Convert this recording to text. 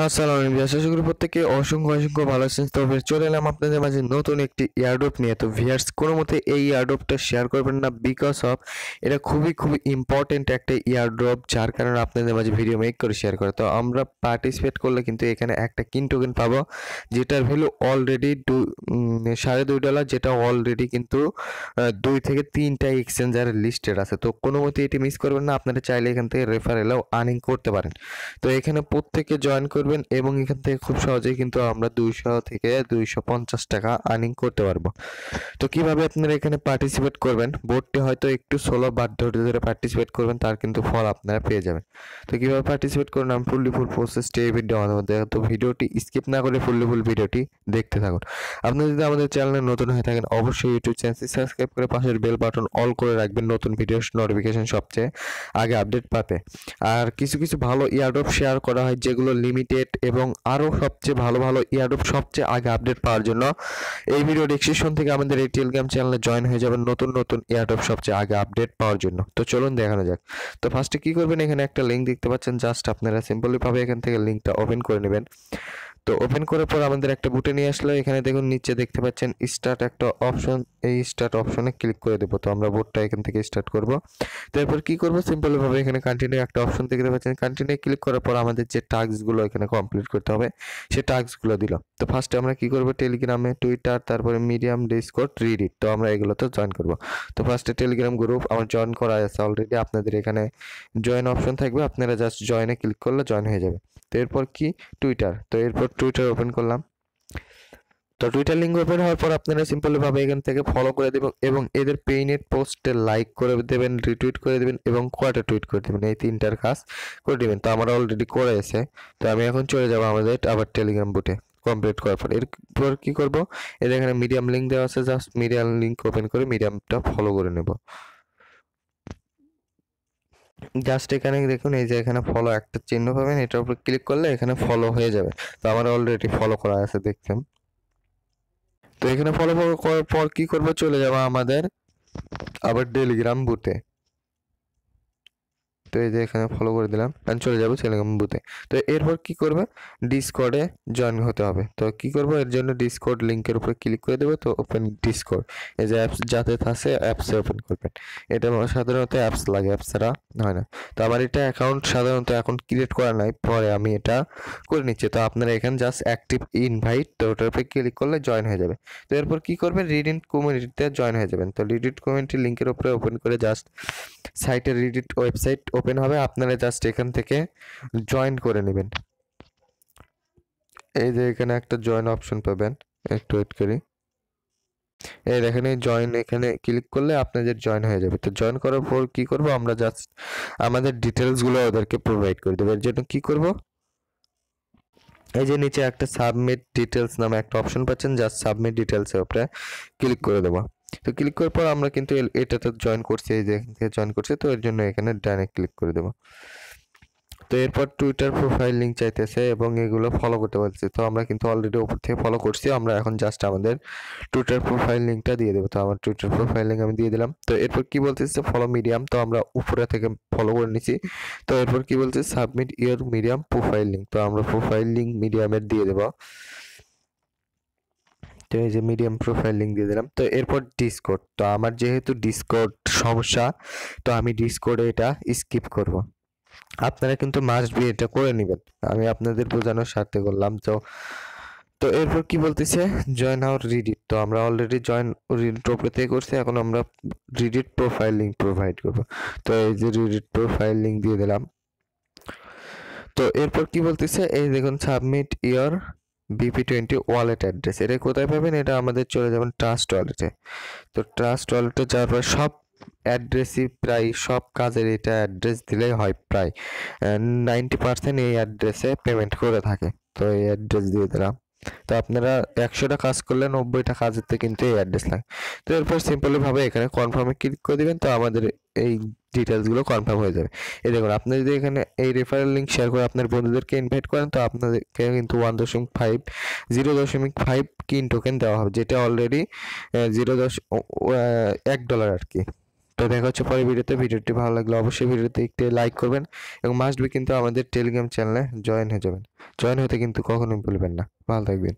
আসসালামু আলাইকুম। আশা করি প্রত্যেকে অসংখ্য ভালো আছেন। তবে চলে এলাম আপনাদের মাঝে নতুন একটি এয়ারড্রপ নিয়ে। তো ভিউয়ার্স কোনো মতে এই এয়ারড্রপটা শেয়ার করবেন না, বিকজ অফ এটা খুবই ইম্পর্টেন্ট একটা এয়ারড্রপ, যার কারণে আপনাদের মাঝে ভিডিও মেক করে শেয়ার করে। তো আমরা পার্টিসিপেট করলে কিন্তু এখানে একটা কিন টোকেন পাবো, যেটার ভ্যালু অলরেডি $2.5, যেটা অলরেডি কিন্তু 2 থেকে 3টা এক্সচেঞ্জার লিস্টেড আছে। তো কোনো মতে এটি মিস করবেন না। আপনারা চাইলে এখান থেকে রেফারেলেও আর্নিং করতে পারেন। তো এখানে প্রত্যেকে জয়েন করবেন এবং এখান থেকে খুব সহজেই কিন্তু আমরা 200 থেকে 250 টাকা আর্নিং করতে পারবো। তো কিভাবে আপনারা এখানে পার্টিসিপেট করবেন, বোর্ডটি হয়তো একটু স্লো, বাট ধৈর্য ধরে পার্টিসিপেট করবেন, তার কিন্তু ফল আপনারা পেয়ে যাবেন। তো কিভাবে পার্টিসিপেট করবেন আমি ফুল প্রসেসটি এই ভিডিও মধ্যে, তো ভিডিওটি স্কিপ না করে ফুল ভিডিওটি দেখতে থাকুন। আপনি যদি আমাদের চ্যানেলে নতুন হয়ে থাকেন অবশ্যই ইউটিউব চ্যানেলটি সাবস্ক্রাইব করে পাশের বেল বাটন অল করে রাখবেন নতুন ভিডিওর নোটিফিকেশন সবচেয়ে আগে আপডেট পাতে। আর কিছু ভালো ইয়ারড্রপ শেয়ার করা হয় যেগুলো লিমিটেড, এবং আরও সবচেয়ে ভালো ইয়ারড্রপ সবচেয়ে আগে আপডেট পাওয়ার জন্য এই ভিডিও ডেসক্রিপশন থেকে আমাদের এই টেলিগ্রাম চ্যানেলে জয়েন হয়ে যাবেন নতুন ইয়ারড্রপ সবচেয়ে আগে আপডেট পাওয়ার জন্য। তো চলুন দেখানো যাক। তো ফার্স্টে কি করবেন, এখানে একটা লিঙ্ক দেখতে পাচ্ছেন, জাস্ট আপনারা সিম্পলি ভাবে এখান থেকে লিঙ্কটা ওপেন করে নেবেন। তো ওপেন করার পর আমাদের একটা বুটে নিয়ে আসলো। এখানে দেখুন নিচে দেখতে পাচ্ছেন স্টার্ট একটা অপশন, এই স্টার্ট অপশনে ক্লিক করে দেবো। তো আমরা বোটটা এখান থেকে স্টার্ট করব। তারপর কি করব, সিম্পলি ভাবে এখানে কন্টিনিউ একটা অপশন দেখতে পাচ্ছেন, কন্টিনিউ ক্লিক করার পর আমাদের যে টাস্কগুলো এখানে কমপ্লিট করতে হবে সেই টাস্কগুলো দিল। তো ফার্স্টে আমরা কি করব, টেলিগ্রামে, টুইটার, তারপরে মিডিয়াম, ডিসকর্ড, রিডিট, তো আমরা এগুলোতে জয়েন করব। তো ফার্স্টে টেলিগ্রাম গ্রুপ আমার জয়েন করা আছে অলরেডি, আপনাদের এখানে জয়েন অপশন থাকবে, আপনারা জাস্ট জয়েনে ক্লিক করলে জয়েন হয়ে যাবে। তো এরপর কি, টুইটার, তো এরপর টুইটার ওপেন করলাম। তো টুইটার লিঙ্ক ওপেন হওয়ার পর আপনারা সিম্পলি ভাবে এখান থেকে ফলো করে দেবেন এবং এদের পেইনেড পোস্টে লাইক করে দেবেন, রিটুইট করে দেবেন এবং কোয়াটা টুইট করে দেবেন, এই তিনটার কাজ করে দেবেন। তো আমার অলরেডি করে আছে। তো আমি এখন চলে যাব আমাদের আবার টেলিগ্রাম বুটে কমপ্লিট করার পর। এরপর কি করব, এদের এখানে মিডিয়াম লিঙ্ক দেওয়া আছে, জাস্ট মিডিয়াম লিঙ্ক ওপেন করে মিডিয়ামটা ফলো করে নেব। জাস্ট এখানে দেখুন এই যে এখানে ফলো একটা চিহ্ন পাবেন, এটার উপর ক্লিক করলে এখানে ফলো হয়ে যাবে। তো আমার অলরেডি ফলো করা আছে দেখছেন। তো এখানে ফলো করার পর কি করব, চলে যাব আমাদের আবার টেলিগ্রাম বুথে। তো এই যে এখানে ফলো করে দিলাম, আমি চলে যাব টেলিগ্রাম বুথে। তো এরপর কি করবে, ডিসকর্ডে জয়েন হতে হবে। তো কি করব, এর জন্য ডিসকর্ড লিংকের উপরে ক্লিক করে দেবো। তো ওপেন ডিসকর্ড, এই যে অ্যাপস যাতে আছে অ্যাপসে ওপেন করবেন। এটা সাধারণত অ্যাপস লাগে, অ্যাপস ছাড়া হয় না। তো আমার এটা অ্যাকাউন্ট সাধারণত অ্যাকাউন্ট ক্রিয়েট করা নাই, পরে আমি এটা করে নিচ্ছি। তো আপনারা এখানে জাস্ট অ্যাক্টিভ ইনভাইট, তো ওটার উপরে ক্লিক করলে জয়েন হয়ে যাবে। তো এরপর কি করবেন, রিডিট কমিউনিটিতে জয়েন হয়ে যাবেন। তো রিডিট কমিউনিটি লিংকের উপরে ওপেন করে জাস্ট সাইটের রিডিট ওয়েবসাইট ওপেন হবে, আপনারা জাস্ট এখান থেকে জয়েন করে নেবেন। এই যে এখানে একটা জয়েন অপশন পাবেন, একটু ওয়েট করি। এই দেখেন এই জয়েন, এখানে ক্লিক করলে আপনাদের জয়েন হয়ে যাবে। তো জয়েন করার পর কি করব, আমরা জাস্ট আমাদের ডিটেলসগুলো ওদেরকে প্রোভাইড করে দেবো। এর জন্য কি করব, এই যে নিচে একটা সাবমিট ডিটেলস নামে একটা অপশন পাচ্ছেন, জাস্ট সাবমিট ডিটেলসের উপরে ক্লিক করে দেবো। তো ক্লিক করার পর আমরা কিন্তু এটাতে জয়েন করছি, এই যে এখান থেকে জয়েন করছি, তো এর জন্য এখানে ডানে ক্লিক করে দেবো। তো এরপর টুইটার প্রোফাইল লিঙ্ক চাইতেছে এবং এগুলো ফলো করতে বলছে। তো আমরা কিন্তু অলরেডি উপর থেকে ফলো করছি, আমরা এখন জাস্ট আমাদের টুইটার প্রোফাইল লিঙ্কটা দিয়ে দেবো। তো আমার টুইটার প্রোফাইল লিঙ্ক আমি দিয়ে দিলাম। তো এরপর কি বলতেছে, ফলো মিডিয়াম, তো আমরা উপরে থেকে ফলো করে নিছি। তো এরপর কি বলছে, submit your medium profile link, তো আমরা প্রোফাইল লিঙ্ক মিডিয়ামের দিয়ে দেবো। তো এই যে মিডিয়াম প্রোফাইল লিঙ্ক দিয়ে দিলাম। তো এরপর ডিসকর্ড, তো আমার যেহেতু ডিসকর্ড সমস্যা, তো আমি ডিসকর্ডে এটা স্কিপ করব। আপনারা কিন্তু মাস্ট বি এটা করে নেবেন, আমি আপনাদের বোঝানোর স্বার্থে করলাম। তো তো এরপর কি বলতেছে, জয়েন আওয়ার রিডিট, তো আমরা অলরেডি জয়েন রিডিট ওপরে করছি, এখন আমরা রিডিট প্রোফাইল লিঙ্ক প্রোভাইড করব। তো এই যে রিডিট প্রোফাইল লিঙ্ক দিয়ে দিলাম। তো এরপর কি বলতেছে, এই দেখুন submit your BP20 wallet address, এটা কোথায় পাবেন, এটা আমাদের চলে যাবেন ট্রাস্ট ওয়ালেটে। তো ট্রাস্ট ওয়ালেটে যাওয়ার পর সব অ্যাড্রেসই প্রায় সব কাজের এটা অ্যাড্রেস দিলেই হয়, প্রায় 90% এই অ্যাড্রেসে পেমেন্ট করে থাকে। তো এই অ্যাড্রেস দিয়ে দিলাম। তো আপনারা 100টা কাজ করলে 90টা কাজেতে কিন্তু এই অ্যাড্রেস লাগে। তো এরপর সিম্পলি ভাবে এখানে কনফার্মে ক্লিক করে দিবেন, তো আমাদের এই ডিটেলসগুলো কনফার্ম হয়ে যাবে। এই দেখুন, আপনি যদি এখানে এই রেফারেল লিঙ্ক শেয়ার করে আপনার বন্ধুদেরকে ইনভাইট করেন, তো আপনাদেরকে কিন্তু 0.5 কিন টোকেন দেওয়া হবে, যেটা অলরেডি $1 আর কি। তো দেখা হচ্ছে পরের ভিডিওতে। ভিডিওটি ভালো লাগলে অবশ্যই ভিডিওতে একটি লাইক করবেন এবং মাস্ট বি কিন্তু আমাদের টেলিগ্রাম চ্যানেলে জয়েন হয়ে যাবেন। জয়েন হতে কিন্তু কখনোই ভুলবেন না। ভালো থাকবেন।